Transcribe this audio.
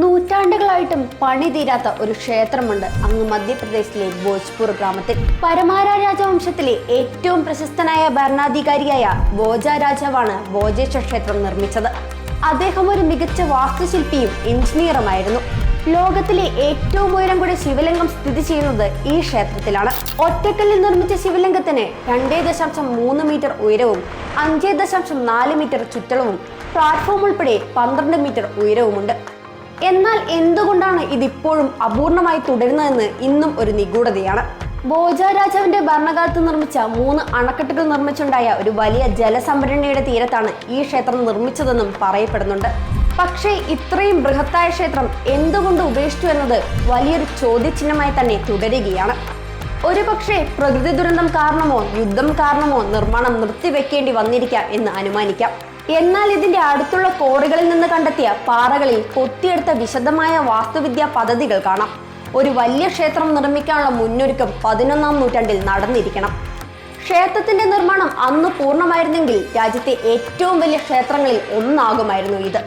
നൂറ്റാണ്ടുകളായിട്ടും പണി തീരാത്ത ഒരു ക്ഷേത്രമുണ്ട് അങ്ങ് മധ്യപ്രദേശിലെ ഭോജ്പൂർ ഗ്രാമത്തിൽ. പരമാര രാജവംശത്തിലെ ഏറ്റവും പ്രശസ്തനായ ഭരണാധികാരിയായ ഭോജ രാജാവാണ് ഭോജേശ്വർ ക്ഷേത്രം നിർമ്മിച്ചത്. അദ്ദേഹം ഒരു മികച്ച വാസ്തുശില്പിയും എഞ്ചിനീയറുമായിരുന്നു. ലോകത്തിലെ ഏറ്റവും ഉയരം കൂടിയ ശിവലിംഗം സ്ഥിതി ചെയ്യുന്നത് ഈ ക്ഷേത്രത്തിലാണ്. ഒറ്റക്കല്ലിൽ നിർമ്മിച്ച ശിവലിംഗത്തിന് 2.3 മീറ്റർ ഉയരവും 5.4 മീറ്റർ ചുറ്റളവും പ്ലാറ്റ്ഫോം ഉൾപ്പെടെ 12 മീറ്റർ ഉയരവുമുണ്ട്. എന്നാൽ എന്തുകൊണ്ടാണ് ഇതിപ്പോഴും അപൂർണമായി തുടരുന്നതെന്ന് ഇന്നും ഒരു നിഗൂഢതയാണ്. ഭോജ രാജാവിന്റെ ഭരണകാലത്ത് നിർമ്മിച്ച 3 അണക്കെട്ടുകൾ നിർമ്മിച്ചുണ്ടായ ഒരു വലിയ ജലസംഭരണിയുടെ തീരത്താണ് ഈ ക്ഷേത്രം നിർമ്മിച്ചതെന്നും പറയപ്പെടുന്നുണ്ട്. പക്ഷേ ഇത്രയും ബൃഹത്തായ ക്ഷേത്രം എന്തുകൊണ്ട് ഉപേക്ഷിച്ചു എന്നത് വലിയൊരു ചോദ്യചിഹ്നമായി തന്നെ തുടരുകയാണ്. ഒരുപക്ഷെ പ്രകൃതി ദുരന്തം കാരണമോ യുദ്ധം കാരണമോ നിർമ്മാണം നിർത്തിവെക്കേണ്ടി വന്നിരിക്കാം എന്ന് അനുമാനിക്കാം. എന്നാൽ ഇതിന്റെ അടുത്തുള്ള കോറികളിൽ നിന്ന് കണ്ടെത്തിയ പാറകളിൽ കൊത്തിയെടുത്ത വിശദമായ വാസ്തുവിദ്യാ പദ്ധതികൾ കാണാം. ഒരു വലിയ ക്ഷേത്രം നിർമ്മിക്കാനുള്ള മുന്നൊരുക്കം 11ാം നൂറ്റാണ്ടിൽ നടന്നിരിക്കണം. ക്ഷേത്രത്തിന്റെ നിർമ്മാണം അന്ന് പൂർണ്ണമായിരുന്നെങ്കിൽ രാജ്യത്തെ ഏറ്റവും വലിയ ക്ഷേത്രങ്ങളിൽ ഒന്നാകുമായിരുന്നു ഇത്.